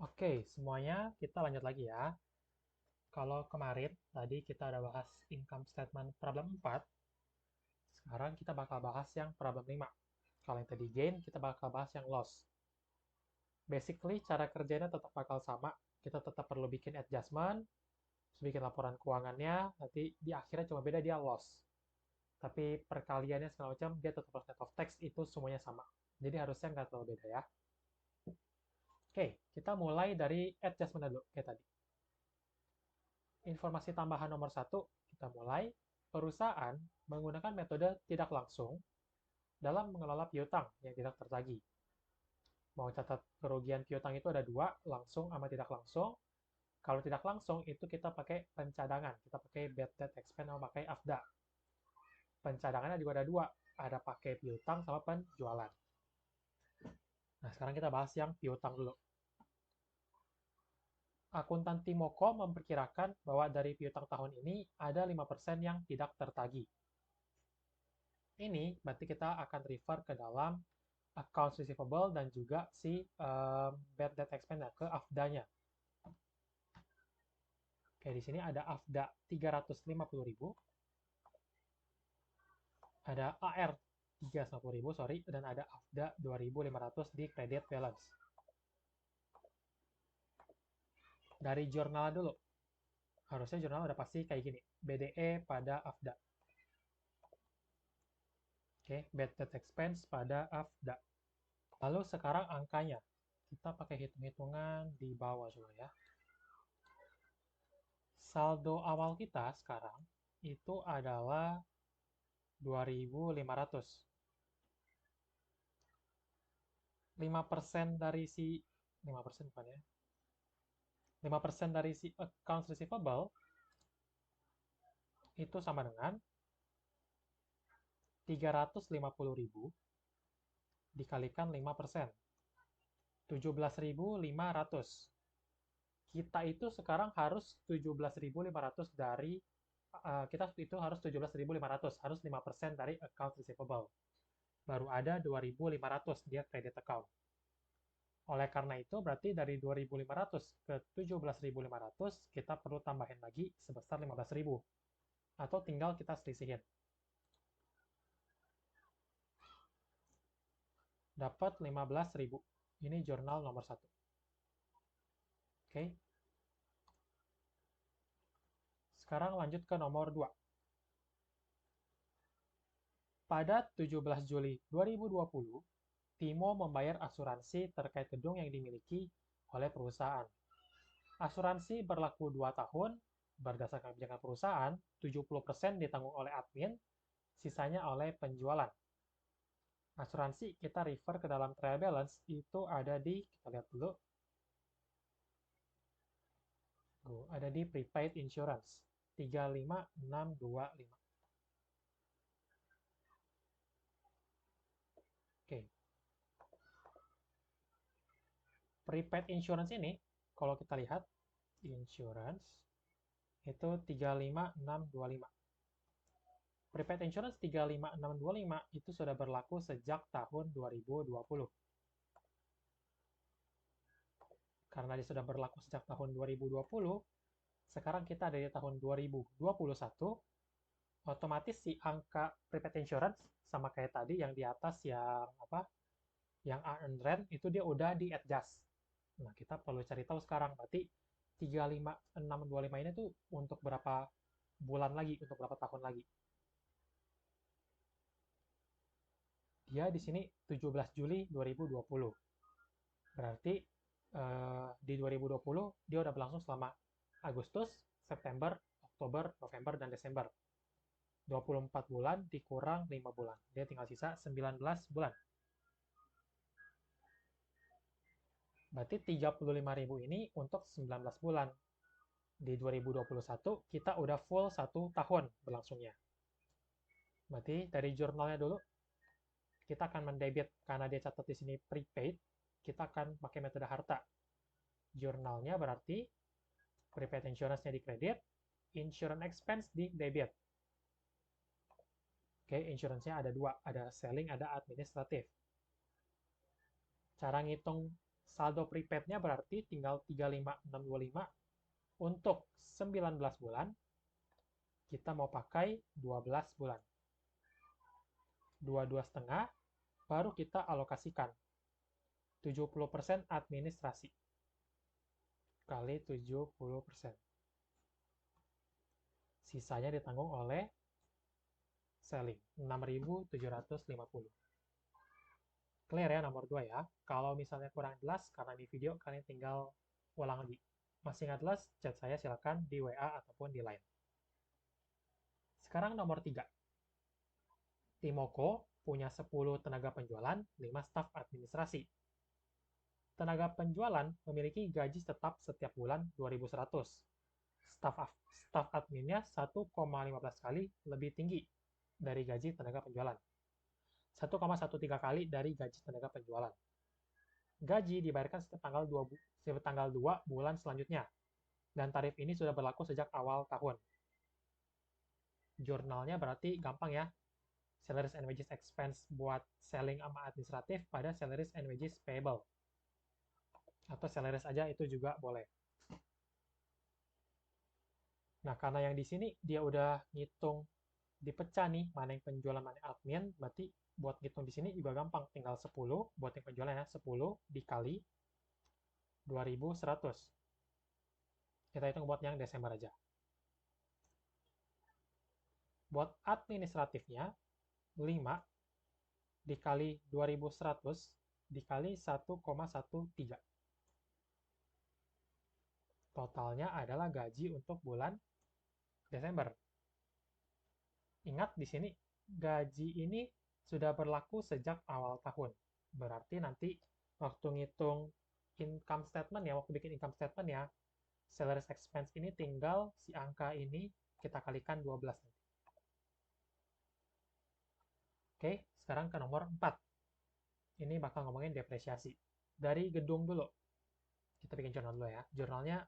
Oke, semuanya kita lanjut lagi ya. Kalau kemarin tadi kita udah bahas income statement problem 4, sekarang kita bakal bahas yang problem 5. Kalau yang tadi gain, kita bakal bahas yang loss. Basically, cara kerjanya tetap bakal sama. Kita tetap perlu bikin adjustment, terus bikin laporan keuangannya, nanti di akhirnya cuma beda dia loss. Tapi perkaliannya segala macam, dia tetap harus net of tax, itu semuanya sama. Jadi harusnya nggak terlalu beda ya. Oke, kita mulai dari adjustment dulu, kayak tadi. Informasi tambahan nomor satu, kita mulai. Perusahaan menggunakan metode tidak langsung dalam mengelola piutang yang tidak tertagih. Mau catat kerugian piutang itu ada dua, langsung sama tidak langsung. Kalau tidak langsung itu kita pakai pencadangan, kita pakai bad debt expense sama pakai AFDA. Pencadangannya juga ada dua, ada pakai piutang sama penjualan. Nah, sekarang kita bahas yang piutang dulu. Akuntan Timoko memperkirakan bahwa dari piutang tahun ini ada 5% yang tidak tertagih. Ini berarti kita akan refer ke dalam accounts receivable dan juga si bad debt expense ke AFDA-nya. Oke, di sini ada AFDA 350.000, ada AR 350.000, sorry, dan ada AFDA 2.500 di credit balance. Dari jurnal dulu, harusnya jurnal udah pasti kayak gini, BDE pada AFDA. Oke, bad debt expense pada AFDA. Lalu sekarang angkanya, kita pakai hitung-hitungan di bawah coba ya. Saldo awal kita sekarang itu adalah 2.500. 5% dari si 5% bukan ya? 5% dari si accounts receivable itu sama dengan 350.000 dikalikan 5%. 17.500. Kita itu sekarang harus 17.500 dari kita itu harus 17.500, harus 5% dari account receivable. Baru ada 2.500 dia credit account. Oleh karena itu, berarti dari 2.500 ke 17.500, kita perlu tambahin lagi sebesar 15.000. Atau tinggal kita selisihin. Dapat 15.000. Ini jurnal nomor 1. Oke. Sekarang lanjut ke nomor 2. Pada 17 Juli 2020, Timo membayar asuransi terkait gedung yang dimiliki oleh perusahaan. Asuransi berlaku 2 tahun, berdasarkan kebijakan perusahaan, 70% ditanggung oleh admin, sisanya oleh penjualan. Asuransi kita refer ke dalam trial balance itu ada di, kita lihat dulu, ada di prepaid insurance 35625. Oke, prepaid insurance ini kalau kita lihat insurance itu 35625. Prepaid insurance 35625 itu sudah berlaku sejak tahun 2020. Karena dia sudah berlaku sejak tahun 2020, sekarang kita ada di tahun 2021, otomatis si angka prepaid insurance sama kayak tadi yang di atas yang apa? Yang earn rent itu dia udah di adjust. Nah, kita perlu cari tahu sekarang berarti 35625 ini tuh untuk berapa bulan lagi, untuk berapa tahun lagi. Dia di sini 17 Juli 2020. Berarti di 2020 dia udah berlangsung selama Agustus, September, Oktober, November, dan Desember. 24 bulan dikurang 5 bulan. Dia tinggal sisa 19 bulan. Berarti 35.000 ini untuk 19 bulan. Di 2021 kita udah full 1 tahun berlangsungnya. Berarti dari jurnalnya dulu kita akan mendebit karena dia catat di sini prepaid, kita akan pakai metode harta. Jurnalnya berarti prepaid insurance-nya di kredit, insurance expense di debit. Oke, insurance-nya ada dua, ada selling, ada administratif. Cara ngitung saldo prepaid-nya berarti tinggal 35625 untuk 19 bulan. Kita mau pakai 12 bulan. 22,5 baru kita alokasikan 70% administrasi kali 70%. Sisanya ditanggung oleh selling 6.750. Clear ya nomor 2 ya. Kalau misalnya kurang jelas karena di video, kalian tinggal ulang lagi. Masih nggak jelas, chat saya silakan di WA ataupun di Line. Sekarang nomor 3. Timoko punya 10 tenaga penjualan, 5 staf administrasi. Tenaga penjualan memiliki gaji tetap setiap bulan 2.100. Staf adminnya 1,15 kali lebih tinggi dari gaji tenaga penjualan. 1,13 kali dari gaji tenaga penjualan. Gaji dibayarkan setiap tanggal 2 bulan selanjutnya. Dan tarif ini sudah berlaku sejak awal tahun. Jurnalnya berarti gampang ya. Salaries and wages expense buat selling sama administratif pada salaries and wages payable. Atau salaries aja itu juga boleh. Nah, karena yang di sini dia udah ngitung dipecah nih, mana yang penjualan, mana yang admin, berarti buat ngitung di sini juga gampang. Tinggal 10 buat yang penjualan ya, 10 dikali 2.100. Kita hitung buat yang Desember aja. Buat administratifnya, 5 dikali 2.100 dikali 1,13. Totalnya adalah gaji untuk bulan Desember. Ingat di sini gaji ini sudah berlaku sejak awal tahun. Berarti nanti waktu ngitung income statement ya, waktu bikin income statement ya, salaries expense ini tinggal si angka ini kita kalikan 12 nanti. Oke, sekarang ke nomor 4. Ini bakal ngomongin depresiasi. Dari gedung dulu. Kita bikin jurnal dulu ya. Jurnalnya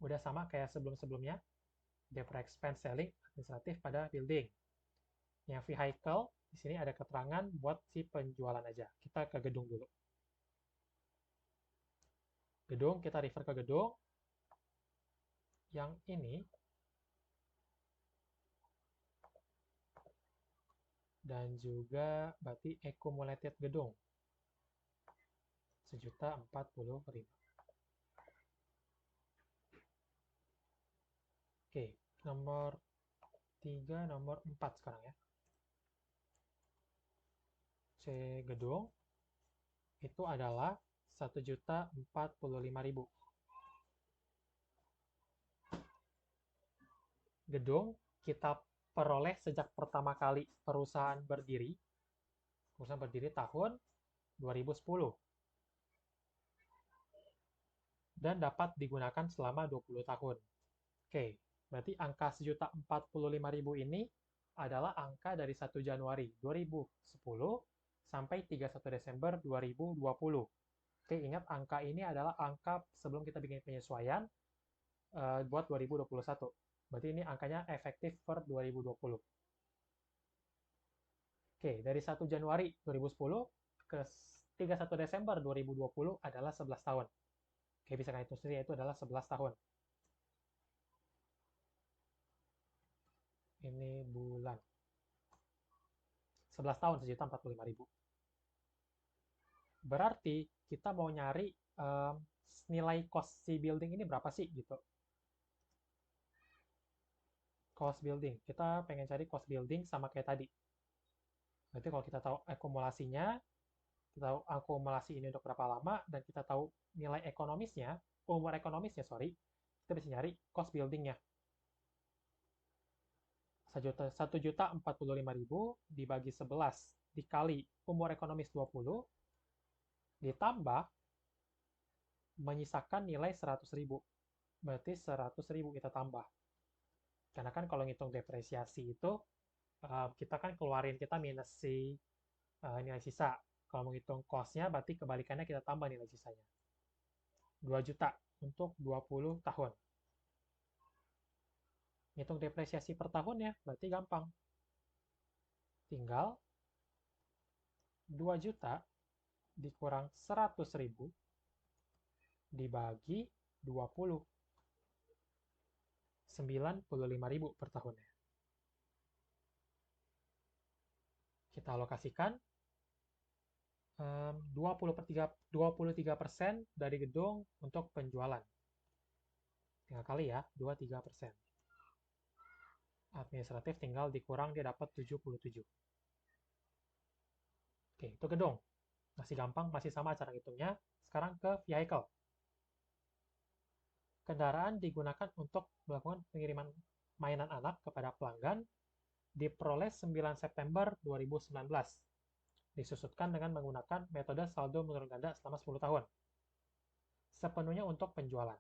udah sama kayak sebelum-sebelumnya. Depre expense selling administratif pada building. Yang vehicle, di sini ada keterangan buat si penjualan aja. Kita ke gedung dulu. Gedung, kita refer ke gedung. Yang ini. Dan juga berarti accumulated gedung. 1.045.000. Oke, nomor 3, nomor 4 sekarang ya. C gedung itu adalah 1.045.000. Gedung kita peroleh sejak pertama kali perusahaan berdiri. Perusahaan berdiri tahun 2010. Dan dapat digunakan selama 20 tahun. Oke, berarti angka 1.045.000 ini adalah angka dari 1 Januari 2010 sampai 31 Desember 2020. Oke, ingat angka ini adalah angka sebelum kita bikin penyesuaian buat 2021. Berarti ini angkanya efektif per 2020. Oke, dari 1 Januari 2010 ke 31 Desember 2020 adalah 11 tahun. Oke, bisa kalian hitung sendiri, itu adalah 11 tahun. Ini bulan. 11 tahun, 1.045.000. Berarti kita mau nyari nilai cost si building ini berapa sih gitu. Cost building. Kita pengen cari cost building sama kayak tadi. Berarti kalau kita tahu akumulasinya, kita tahu akumulasi ini untuk berapa lama, dan kita tahu nilai ekonomisnya, umur ekonomisnya, sorry, kita bisa nyari cost buildingnya. 1.045.000 dibagi 11 dikali umur ekonomis 20 ditambah menyisakan nilai 100.000. Berarti 100.000 kita tambah. Karena kan kalau ngitung depresiasi itu kita kan keluarin, kita minus si nilai sisa. Kalau menghitung cost-nya berarti kebalikannya kita tambah nilai sisanya. 2 juta untuk 20 tahun. Ngitung depresiasi per tahun ya, berarti gampang. Tinggal 2 juta dikurang 100.000 dibagi 20. 95.000 per tahunnya. Kita alokasikan 23% dari gedung untuk penjualan. Tinggal kali ya, 23%. Administratif tinggal dikurang, dia dapat 77. Oke, itu gedung. Masih gampang, masih sama cara hitungnya. Sekarang ke vehicle. Kendaraan digunakan untuk melakukan pengiriman mainan anak kepada pelanggan diperoleh 9 September 2019. Disusutkan dengan menggunakan metode saldo menurun ganda selama 10 tahun. Sepenuhnya untuk penjualan.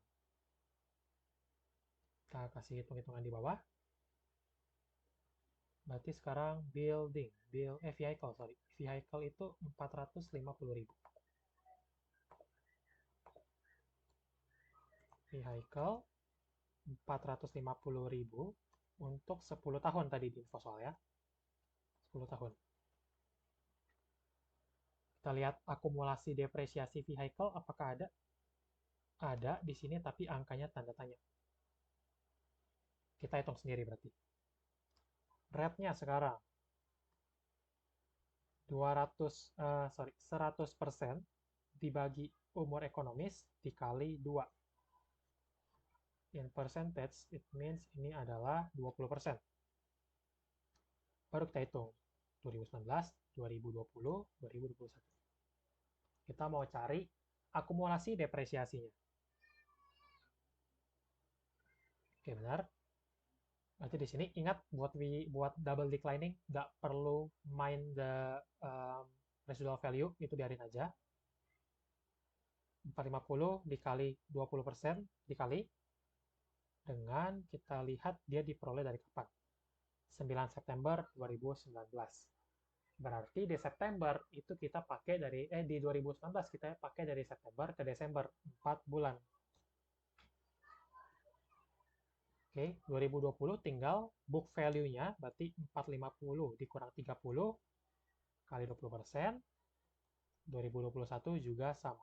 Kita kasih hitung-hitungan di bawah. Berarti sekarang vehicle itu 450.000. Vehicle 450.000 untuk 10 tahun tadi di info soal ya. 10 tahun. Kita lihat akumulasi depresiasi vehicle apakah ada? Ada di sini tapi angkanya tanda tanya. Kita hitung sendiri berarti. Rate-nya sekarang 100% dibagi umur ekonomis dikali 2. In percentage, it means ini adalah 20%. Baru kita hitung 2019, 2020, 2021. Kita mau cari akumulasi depresiasinya. Oke, benar. Berarti di sini ingat buat double declining nggak perlu main the residual value, itu biarin aja. 450 dikali 20% dikali dengan kita lihat dia diperoleh dari kapan? 9 September 2019. Berarti di September itu kita pakai di 2019 kita pakai dari September ke Desember, 4 bulan. Oke, 2020 tinggal book value-nya berarti 450 dikurang 30 kali 20%. 2021 juga sama.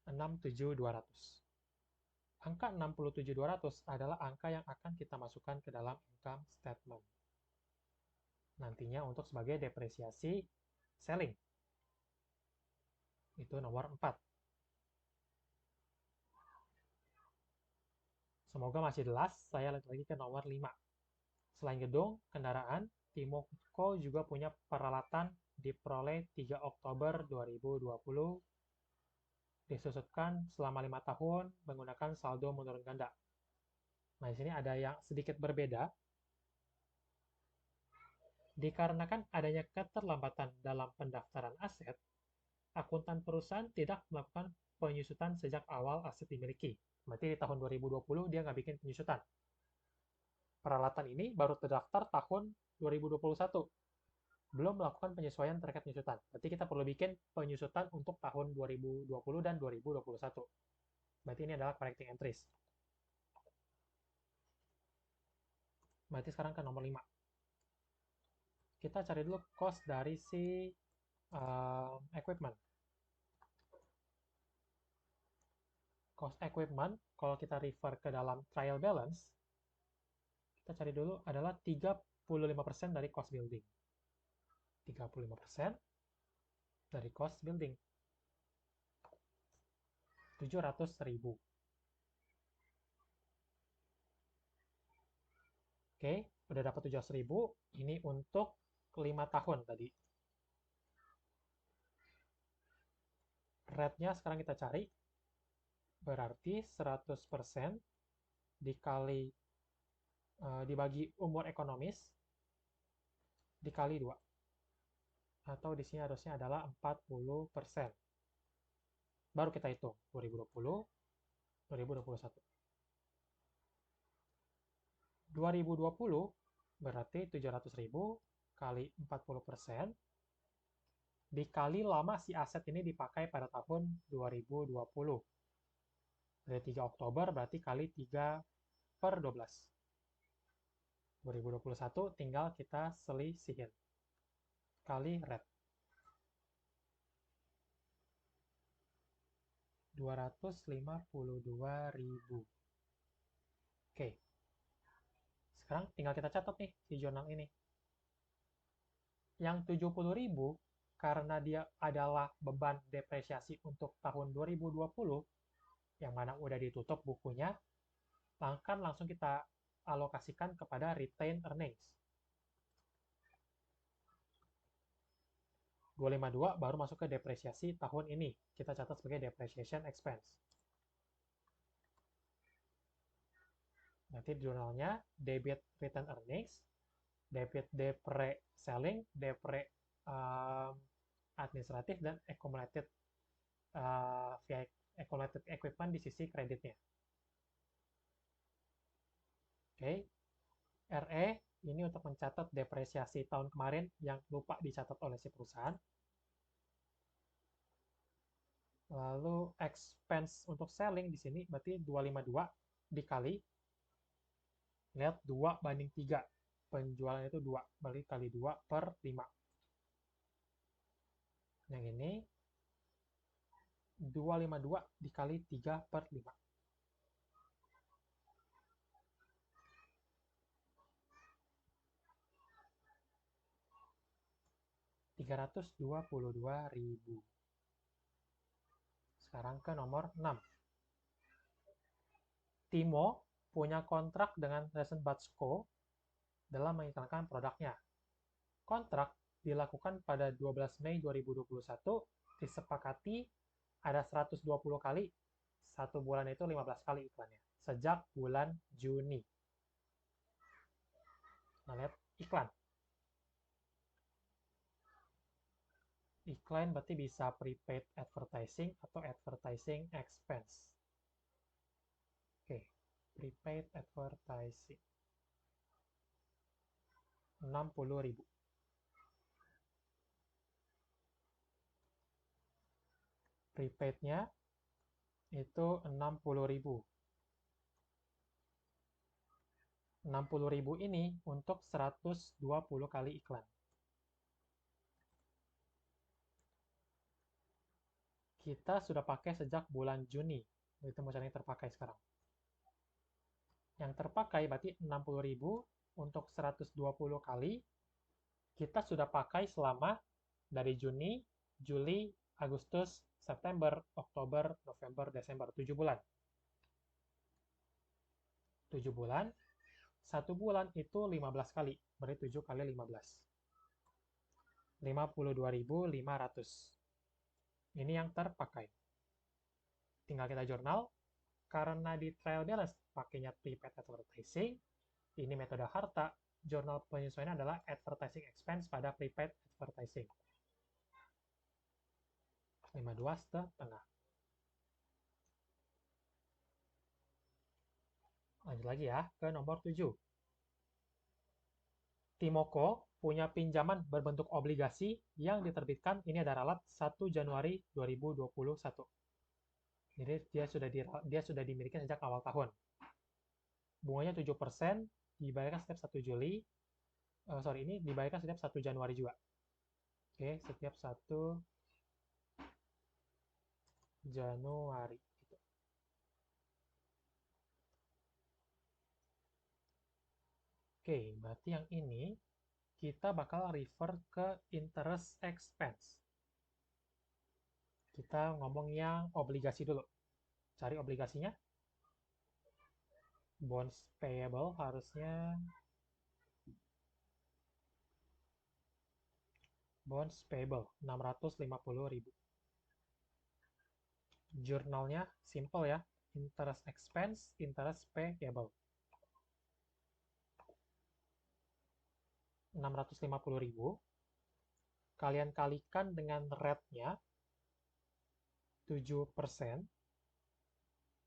67.200. Angka 67.200 adalah angka yang akan kita masukkan ke dalam income statement. Nantinya untuk sebagai depresiasi selling. Itu nomor 4. Semoga masih jelas, saya lanjut lagi ke nomor 5. Selain gedung, kendaraan, Timoko juga punya peralatan diperoleh 3 Oktober 2020, disusutkan selama 5 tahun menggunakan saldo menurun ganda. Nah, di sini ada yang sedikit berbeda. Dikarenakan adanya keterlambatan dalam pendaftaran aset, akuntan perusahaan tidak melakukan penyusutan sejak awal aset dimiliki. Berarti di tahun 2020 dia nggak bikin penyusutan. Peralatan ini baru terdaftar tahun 2021. Belum melakukan penyesuaian terkait penyusutan. Berarti kita perlu bikin penyusutan untuk tahun 2020 dan 2021. Berarti ini adalah correcting entries. Berarti sekarang ke nomor 5. Kita cari dulu cost dari si equipment. Cost equipment, kalau kita refer ke dalam trial balance, kita cari dulu adalah 35% dari cost building. 35% dari cost building. 700.000. Oke, udah dapat 700.000. Ini untuk 5 tahun tadi. Rate-nya sekarang kita cari. Berarti 100% dibagi umur ekonomis dikali 2. Atau di sini harusnya adalah 40%. Baru kita hitung 2020, 2021. 2020 berarti 700.000 kali 40% dikali lama si aset ini dipakai pada tahun 2020. Dari 3 Oktober berarti kali 3/12. 2021 tinggal kita selisihin. Kali rate. 252.000. Oke. Sekarang tinggal kita catat nih di jurnal ini. Yang 70.000 karena dia adalah beban depresiasi untuk tahun 2020 yang mana udah ditutup bukunya, kan langsung kita alokasikan kepada retained earnings. 252 baru masuk ke depresiasi tahun ini. Kita catat sebagai depreciation expense. Nanti di jurnalnya debit retained earnings, debit depre selling, depre administratif, dan accumulated via accumulated equipment di sisi kreditnya. Oke, RE ini untuk mencatat depresiasi tahun kemarin yang lupa dicatat oleh si perusahaan. Lalu expense untuk selling di sini berarti 252 dikali, lihat 2 banding 3. Penjualan itu 2, berarti kali 2 per 5. Yang ini 252 dikali 3 per 5. 322.000. Sekarang ke nomor 6. Timo punya kontrak dengan Rosenbad-Co dalam mengiklankan produknya. Kontrak dilakukan pada 12 Mei 2021, disepakati ada 120 kali, satu bulan itu 15 kali iklannya, sejak bulan Juni. Nah, lihat iklan. Iklan berarti bisa prepaid advertising atau advertising expense. Oke, prepaid advertising. 60.000. Prepaid-nya itu 60.000. 60.000 ini untuk 120 kali iklan. Kita sudah pakai sejak bulan Juni. Itu yang terpakai sekarang. Yang terpakai berarti 60.000 untuk 120 kali. Kita sudah pakai selama dari Juni, Juli, Agustus, September, Oktober, November, Desember. 7 bulan. 7 bulan. 1 bulan itu 15 kali. Berarti 7 kali 15. 52.500. Ini yang terpakai. Tinggal kita jurnal. Karena di trial balance pakainya prepaid advertising, ini metode harta, jurnal penyesuaian adalah advertising expense pada prepaid advertising. 52,5. Lanjut lagi ya, ke nomor 7. Timoko punya pinjaman berbentuk obligasi yang diterbitkan, ini ada ralat 1 Januari 2021. Jadi dia sudah dimiliki sejak awal tahun. Bunganya 7%, dibayarkan setiap 1 Juli. Ini dibayarkan setiap 1 Januari juga. Oke, setiap 1 Januari. Gitu. Oke, berarti yang ini kita bakal refer ke interest expense. Kita ngomong yang obligasi dulu. Cari obligasinya. Bonds payable harusnya bonds payable 650.000. Jurnalnya simple ya. Interest expense, interest payable. 650.000. Kalian kalikan dengan rate-nya 7%.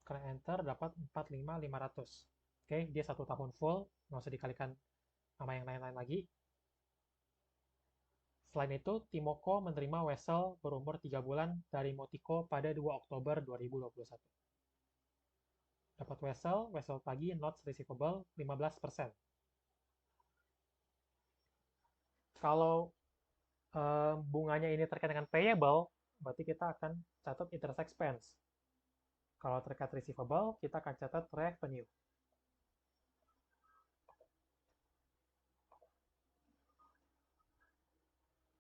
Kalian enter dapat 45.500. Oke, dia 1 tahun full, nggak usah dikalikan sama yang lain-lain lagi. Selain itu, Timoko menerima wesel berumur 3 bulan dari Motiko pada 2 Oktober 2021. Dapat wesel pagi, notes receivable 15%. Kalau bunganya ini terkait dengan payable, berarti kita akan catat interest expense. Kalau terkait receivable, kita akan catat revenue.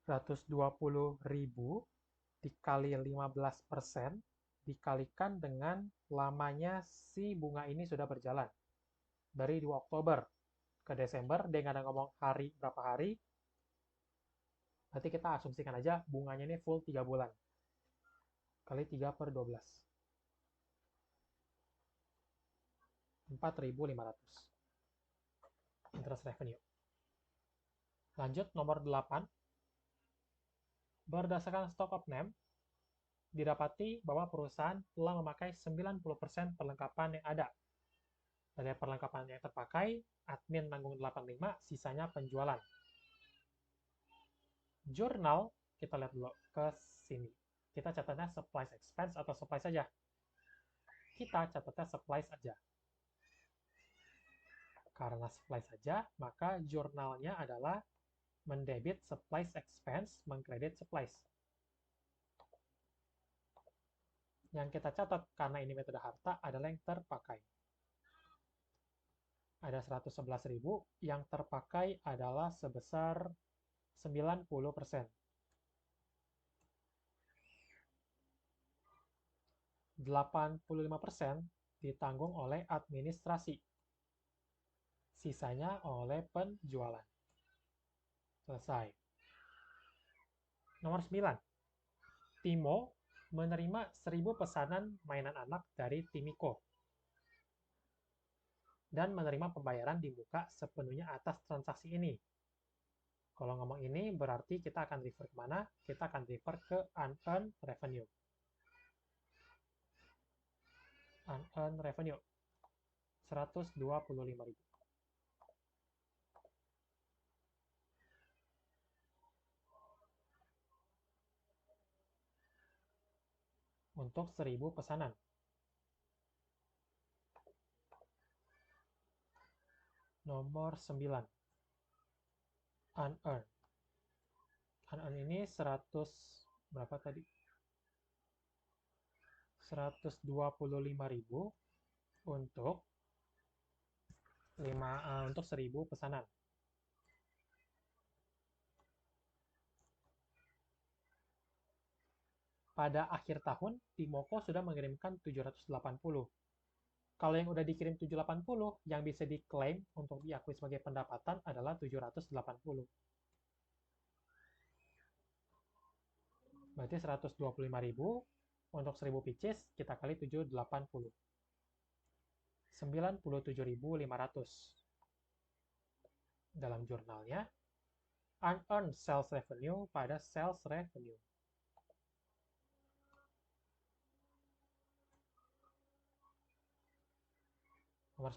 Rp120.000 dikali 15% dikalikan dengan lamanya si bunga ini sudah berjalan. Dari 2 Oktober ke Desember, dia nggak ada ngomong hari berapa hari, berarti kita asumsikan aja bunganya ini full 3 bulan. Kali 3 per 12. 4.500. Interest revenue. Lanjut, nomor 8. Berdasarkan stock of name, didapati bahwa perusahaan telah memakai 90% perlengkapan yang ada. Dari perlengkapan yang terpakai, admin nanggung 85, sisanya penjualan. Jurnal, kita lihat dulu ke sini. Kita catatnya supplies expense atau supplies saja. Kita catatnya supplies saja. Karena supplies saja, maka jurnalnya adalah mendebit supplies expense, mengkredit supplies. Yang kita catat, karena ini metode harta, adalah yang terpakai. Ada 111.000, yang terpakai adalah sebesar 90%. 85% ditanggung oleh administrasi. Sisanya oleh penjualan. Selesai. Nomor 9. Timo menerima 1.000 pesanan mainan anak dari Timiko dan menerima pembayaran di muka sepenuhnya atas transaksi ini. Kalau ngomong ini berarti kita akan refer kemana? Kita akan refer ke unearned revenue. Unearned revenue 125.000. Untuk 1.000 pesanan. Nomor 9. Unearned. Unearned ini 100 berapa tadi? 125.000 untuk 1.000 pesanan. Pada akhir tahun, Timoko sudah mengirimkan 780. Kalau yang udah dikirim 780, yang bisa diklaim untuk diakui sebagai pendapatan adalah 780. Berarti 125.000 untuk 1.000 pieces, kita kali 780. 97.500. Dalam jurnalnya, unearned sales revenue pada sales revenue. Nomor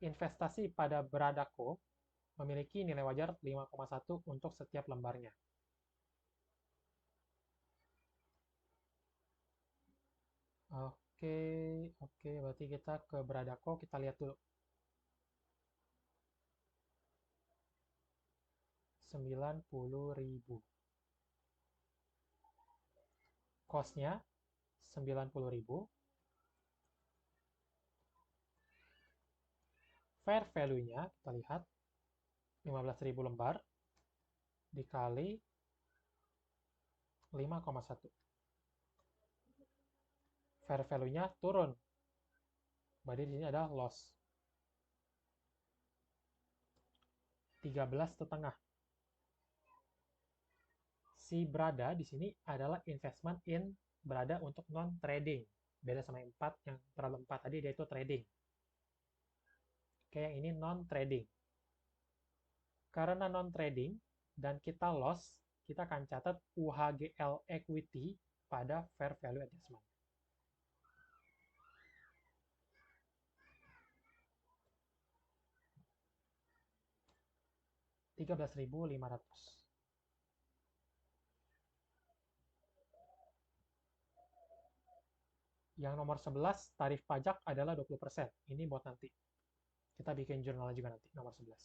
10, investasi pada Bradako memiliki nilai wajar 5,1 untuk setiap lembarnya. Oke, berarti kita ke Bradako, kita lihat dulu. 90.000. Cost-nya 90.000. Fair value-nya, kita lihat, 15.000 lembar dikali 5,1. Fair value-nya turun. Berarti di sini ada loss. 13,5. Si Brada di sini adalah investment in Brada untuk non-trading. Beda sama yang 4, yang problem 4 tadi dia itu trading. Oke, yang ini non-trading. Karena non-trading dan kita loss, kita akan catat UHGL equity pada fair value adjustment. $13.500. Yang nomor 11, tarif pajak adalah 20%. Ini buat nanti. Kita bikin jurnal juga nanti, nomor 11.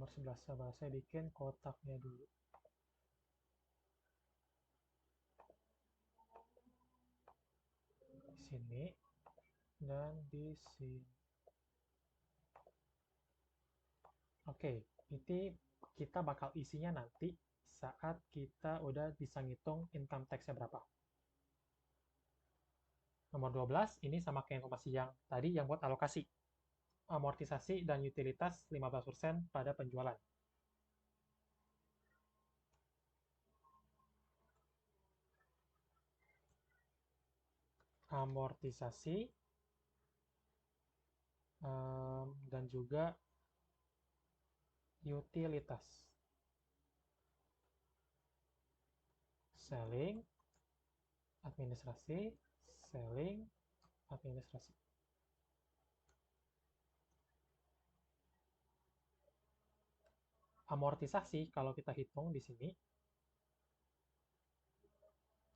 nomor 11 sabar, saya bikin kotaknya dulu. Di sini dan di sini. Oke, ini kita bakal isinya nanti saat kita udah bisa ngitung income tax-nya berapa. Nomor 12, ini sama kayak informasi yang tadi yang buat alokasi. Amortisasi dan utilitas 15% pada penjualan. Amortisasi dan juga utilitas. Selling, administrasi, selling, administrasi. Amortisasi kalau kita hitung di sini,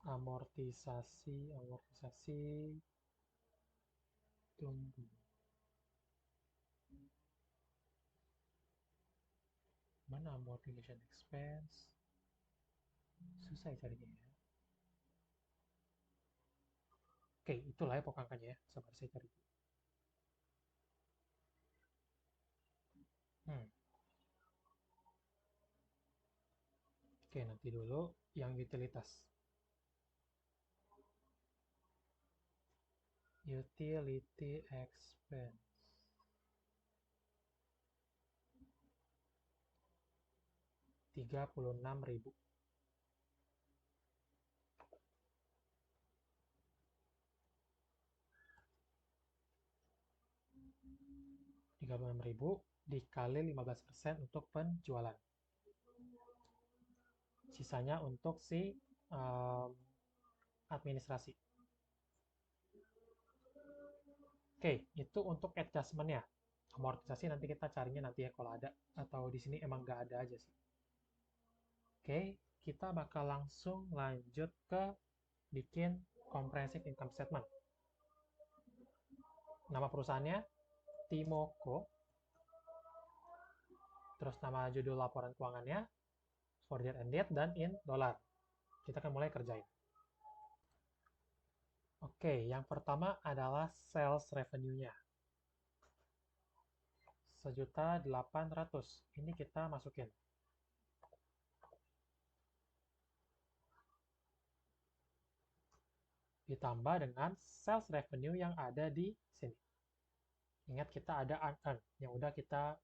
amortisasi, tunggu. Mana amortization expense? Susah ya carinya ya. Oke, itulah ya pokok angkanya ya. Sabar saya cari. Oke, nanti dulu yang utilitas. Utility expense. Rp36.000. Rp36.000 dikali 15% untuk penjualan. Sisanya untuk si administrasi. Oke, itu untuk adjustment-nya. Amortisasi nanti kita carinya nanti ya kalau ada, atau di sini emang nggak ada aja sih. Oke, kita bakal langsung lanjut ke bikin comprehensive income statement. Nama perusahaannya Timoko. Terus nama judul laporan keuangannya for year and date dan in dollar. Kita akan mulai kerjain. Oke, yang pertama adalah sales revenue-nya. 1.800.000. Ini kita masukin. Ditambah dengan sales revenue yang ada di sini. Ingat kita ada unearned yang udah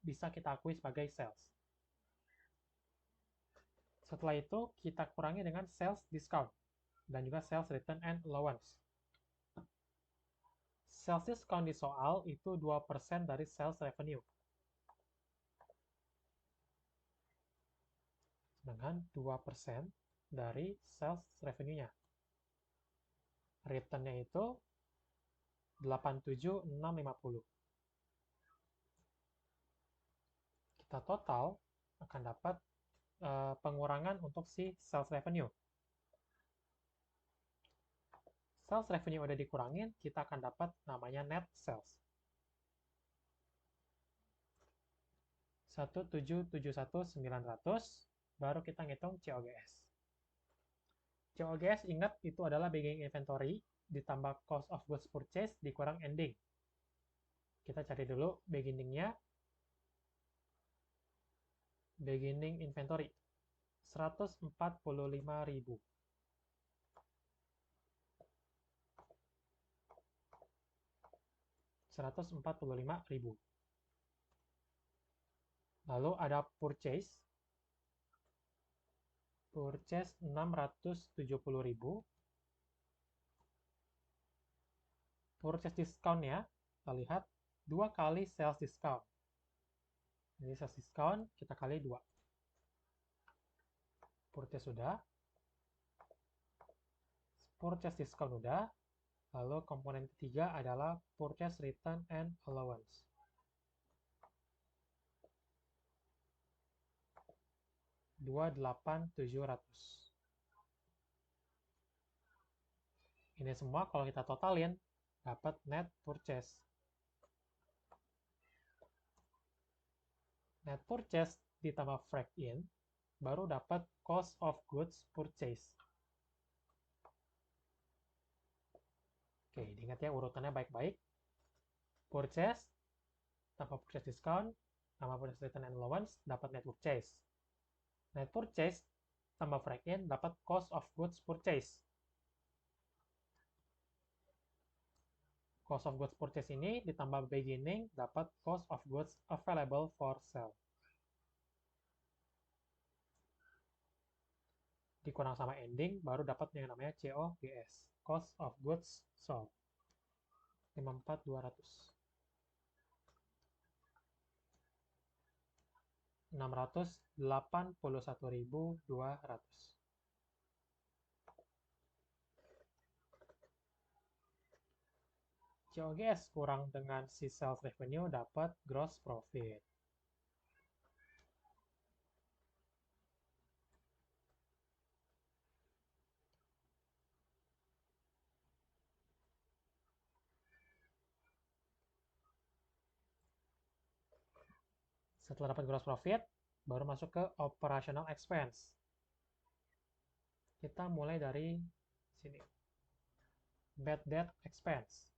bisa kita akui sebagai sales. Setelah itu kita kurangi dengan sales discount dan juga sales return and allowance. Sales discount di soal itu 2% dari sales revenue. Dengan 2% dari sales revenue-nya. Return-nya itu 87.650. Kita total akan dapat pengurangan untuk si sales revenue. Sales revenue udah dikurangin, kita akan dapat namanya net sales. 1.771.900, baru kita ngitung COGS. COGS ingat itu adalah beginning inventory ditambah cost of goods purchase dikurang ending. Kita cari dulu beginning-nya. Beginning inventory 145.000. Lalu ada purchase 670.000. Purchase discount-nya kita lihat 2 kali sales discount. Jadi sales discount kita kali 2. Purchase sudah. Purchase discount sudah. Lalu komponen ketiga adalah purchase return and allowance. $28.700. Ini semua kalau kita totalin dapat net purchase. Net purchase ditambah freight in, baru dapat cost of goods purchase. Oke, diingat ya urutannya baik-baik. Purchase, tambah purchase discount, tambah purchase return and allowance, dapat net purchase. Net purchase, tambah freight in, dapat cost of goods purchase. Cost of goods purchase ini ditambah beginning, dapat cost of goods available for sale. Dikurang sama ending, baru dapat yang namanya COGS, cost of goods sold. 54.200. 681.200. COGS kurang dengan si sales revenue dapat gross profit. Setelah dapat gross profit, baru masuk ke operational expense. Kita mulai dari sini. Bad debt expense.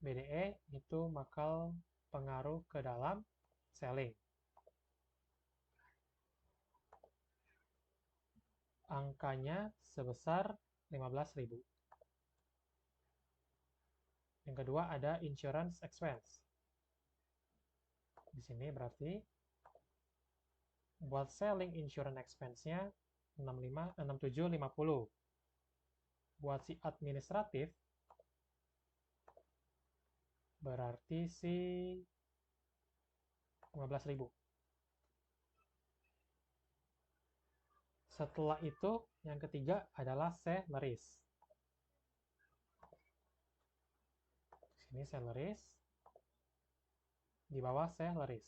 BDE itu bakal pengaruh ke dalam selling. Angkanya sebesar 15.000. Yang kedua ada insurance expense. Di sini berarti buat selling insurance expense-nya 6750. Buat si administratif berarti si 15.000. Setelah itu yang ketiga adalah salaries. Sini salaries, di bawah salaries.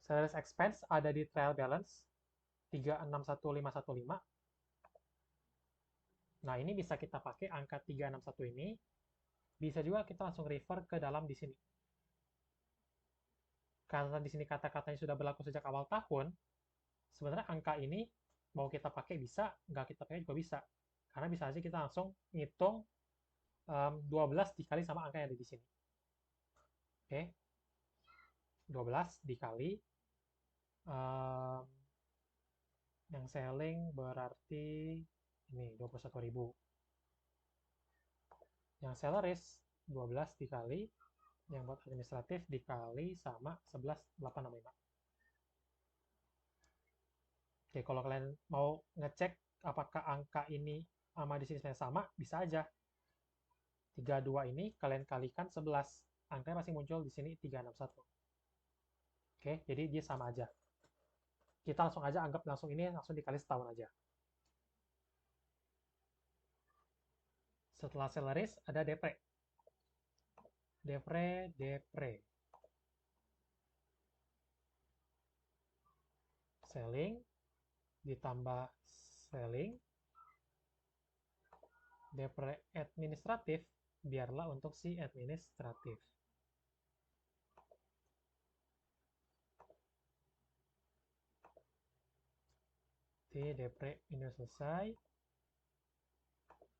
Salaries expense ada di trial balance 361515. Nah, ini bisa kita pakai angka 361 ini. Bisa juga kita langsung refer ke dalam di sini. Karena di sini kata-katanya sudah berlaku sejak awal tahun, sebenarnya angka ini mau kita pakai bisa, nggak kita pakai juga bisa. Karena bisa aja kita langsung ngitung 12 dikali sama angka yang ada di sini. Oke. 12 dikali yang selling berarti ini 21.000. Yang salaries 12 dikali yang buat administratif dikali sama 11.865. Oke, kalau kalian mau ngecek apakah angka ini sama di sini sama, bisa aja. 32 ini kalian kalikan 11. Angkanya masih muncul di sini 361. Oke, jadi dia sama aja. Kita langsung aja anggap langsung ini langsung dikali setahun aja. Setelah salaries ada depre. Depre. Selling ditambah selling. Depre administratif biarlah untuk si administratif. Depre ini selesai.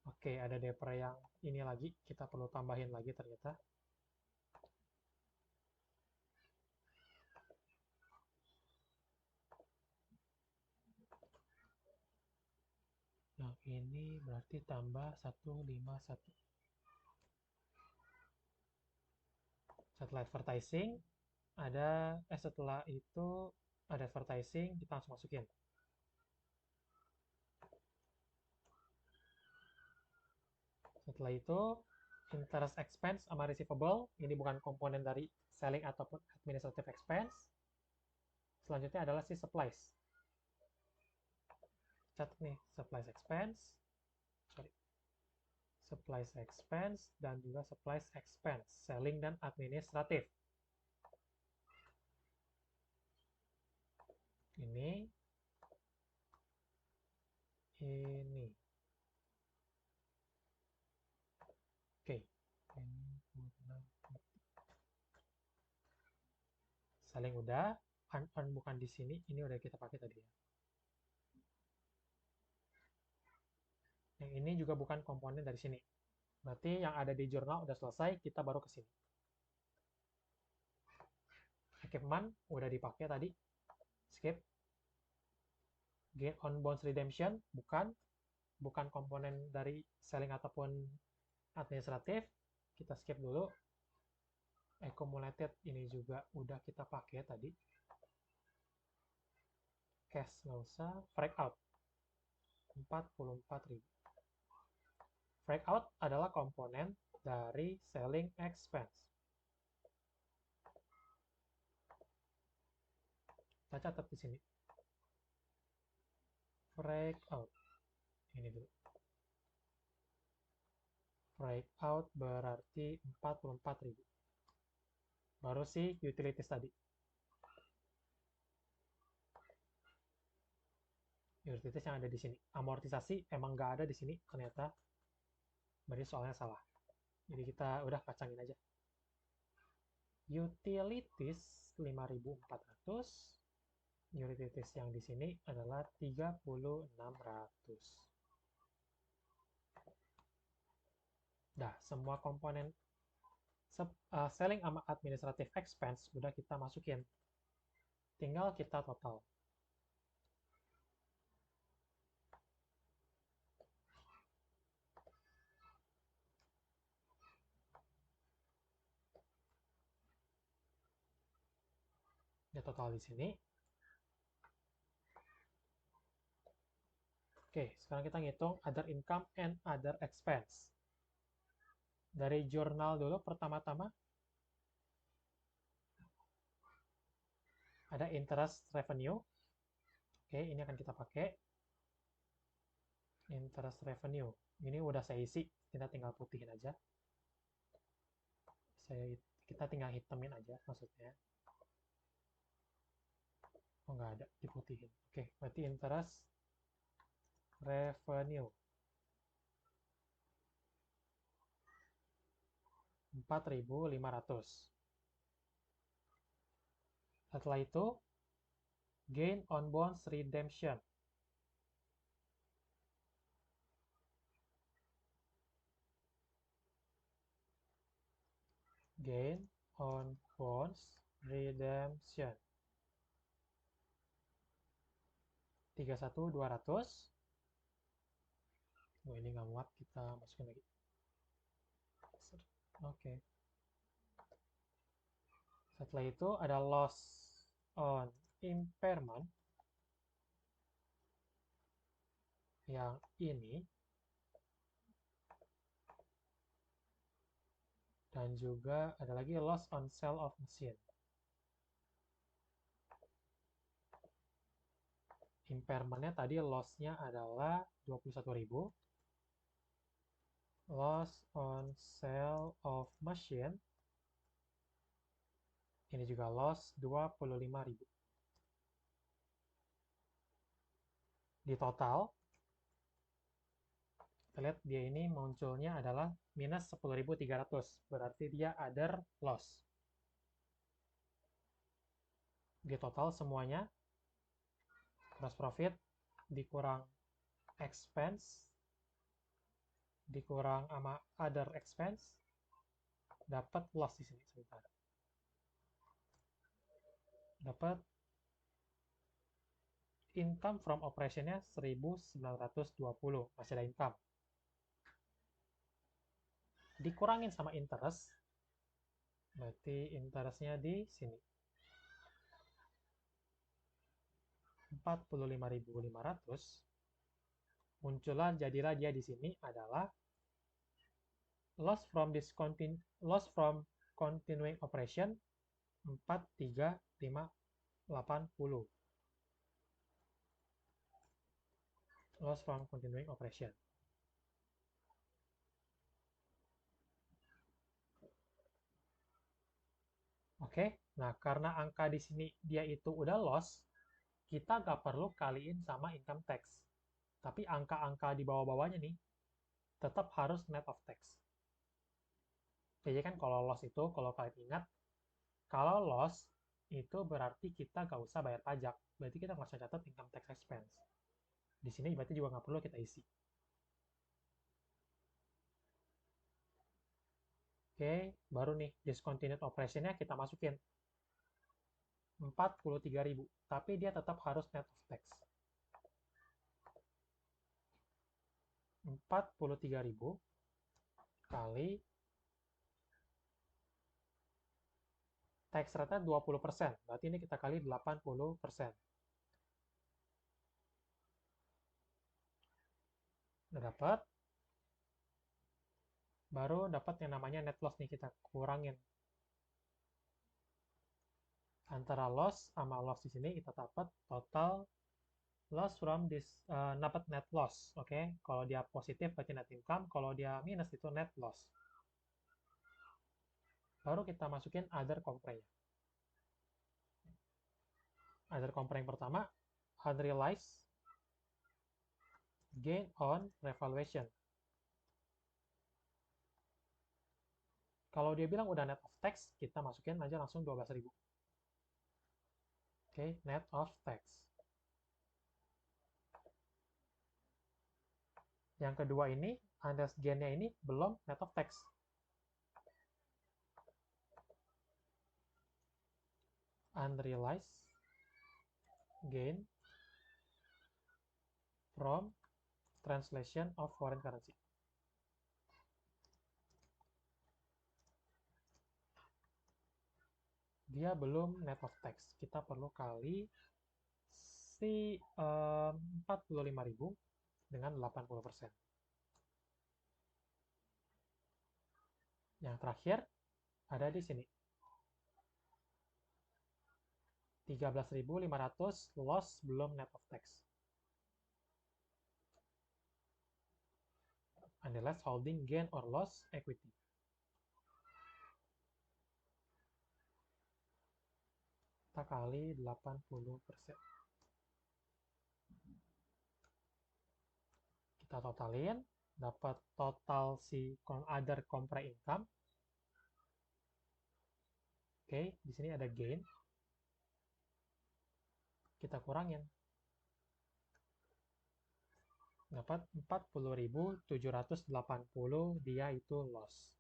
Oke, ada depre yang ini lagi, kita perlu tambahin lagi ternyata. Yang ini berarti tambah 151. Setelah advertising, setelah itu ada advertising, kita langsung masukin. Setelah itu, interest expense sama receivable, ini bukan komponen dari selling ataupun administrative expense. Selanjutnya adalah si supplies. Catat nih, supplies expense dan juga supplies expense, selling dan administratif. Ini. Oke. Selling udah, earn bukan di sini, ini udah kita pakai tadi ya. Yang ini juga bukan komponen dari sini. Berarti yang ada di jurnal udah selesai, kita baru ke sini. Equipment udah dipakai tadi, skip. Gain on bonds redemption, bukan komponen dari selling ataupun administratif. Kita skip dulu. Accumulated ini juga udah kita pakai tadi. Cash nggak usah. Break out 44.000. Break out adalah komponen dari selling expense. Kita catat di sini. Break out. Ini dulu. Break out berarti 44.000. Baru si utilities tadi. Utilities yang ada di sini. Amortisasi emang nggak ada di sini ternyata. Berarti soalnya salah. Jadi kita udah kacangin aja. Utilities 5.400. Utilities yang di sini adalah 3.600. Nah, semua komponen selling sama administrative expense udah kita masukin. Tinggal kita total. Ya total di sini. Oke, sekarang kita ngitung other income and other expense. Dari jurnal dulu pertama-tama ada interest revenue. Oke, ini akan kita pakai. Interest revenue. Ini udah saya isi, kita tinggal putihin aja. Kita tinggal hitamin aja maksudnya. Oh, nggak ada, diputihin. Oke, berarti interest revenue 4.500. Setelah itu gain on bonds redemption. Gain on bonds redemption 31.200. Oh, ini nggak muat, kita masukin lagi. Oke. Setelah itu ada loss on impairment yang ini, dan juga ada lagi loss on sale of machine. Impairment-nya tadi loss-nya adalah 21.000. Loss on sale of machine ini juga loss 25.000. Di total kita lihat dia ini munculnya adalah minus 10.300, berarti dia other loss. Di total semuanya gross profit dikurang expense dikurang sama other expense, dapat loss di sini sebentar. Dapat income from operation-nya 1.920, masih ada income. Dikurangin sama interest, berarti interest-nya di sini. 45.500. Muncullah, jadilah dia di sini adalah loss from continuing operation 4.3.580. Loss from continuing operation. Oke, nah karena angka di sini dia itu udah loss, kita nggak perlu kaliin sama income tax. Tapi angka-angka di bawah-bawahnya nih, tetap harus net of tax. Jadi kan kalau loss itu, kalau kalian ingat, kalau loss itu berarti kita nggak usah bayar pajak. Berarti kita nggak usah catat income tax expense. Di sini berarti juga nggak perlu kita isi. Oke, baru nih discontinued operation-nya kita masukin 43.000, tapi dia tetap harus net of tax. 43.000 kali tax rate-nya 20%, berarti ini kita kali 80%. Udah dapat, baru dapat yang namanya net loss nih, kita kurangin. Antara loss sama loss di sini kita dapat total loss from this, dapat net loss, oke? Kalau dia positif berarti net income, kalau dia minus itu net loss. Baru kita masukin other compare. Other compare yang pertama, unrealized gain on revaluation. Kalau dia bilang udah net of tax, kita masukin aja langsung 12.000. Oke, net of tax. Yang kedua ini, unrealized gain-nya ini belum net of tax. Unrealized gain from translation of foreign currency. Dia belum net of tax. Kita perlu kali si 45.000 dengan 80%. Yang terakhir ada di sini. 13.500 loss belum net of tax. Unrealized holding gain or loss equity. Kita kali 80%. Kita totalin, dapat total si other compare income. Oke, di sini ada gain. Kita kurangin. Dapat 40.780, dia itu loss.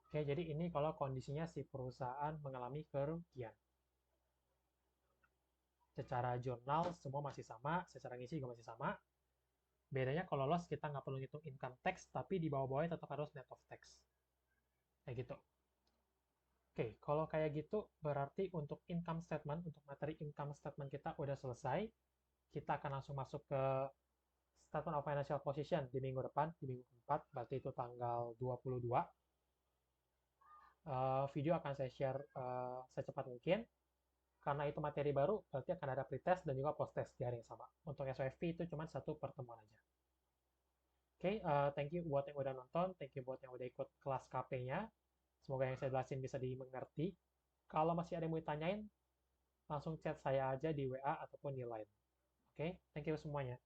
Oke, jadi ini kalau kondisinya si perusahaan mengalami kerugian. Secara jurnal semua masih sama, secara ngisi juga masih sama. Bedanya kalau loss kita nggak perlu ngitung income tax, tapi di bawah-bawahnya tetap harus net of tax. Kayak gitu. Oke, kalau kayak gitu berarti untuk income statement, untuk materi income statement kita udah selesai. Kita akan langsung masuk ke statement of financial position di minggu depan, di minggu keempat, berarti itu tanggal 22. Video akan saya share secepat mungkin. Karena itu materi baru, berarti akan ada pretest dan juga post-test di hari yang sama. Untuk SOFV itu cuma satu pertemuan aja. Oke, thank you buat yang udah nonton, thank you buat yang udah ikut kelas KP-nya. Semoga yang saya jelasin bisa dimengerti. Kalau masih ada yang mau ditanyain, langsung chat saya aja di WA ataupun di Line. Oke, thank you semuanya.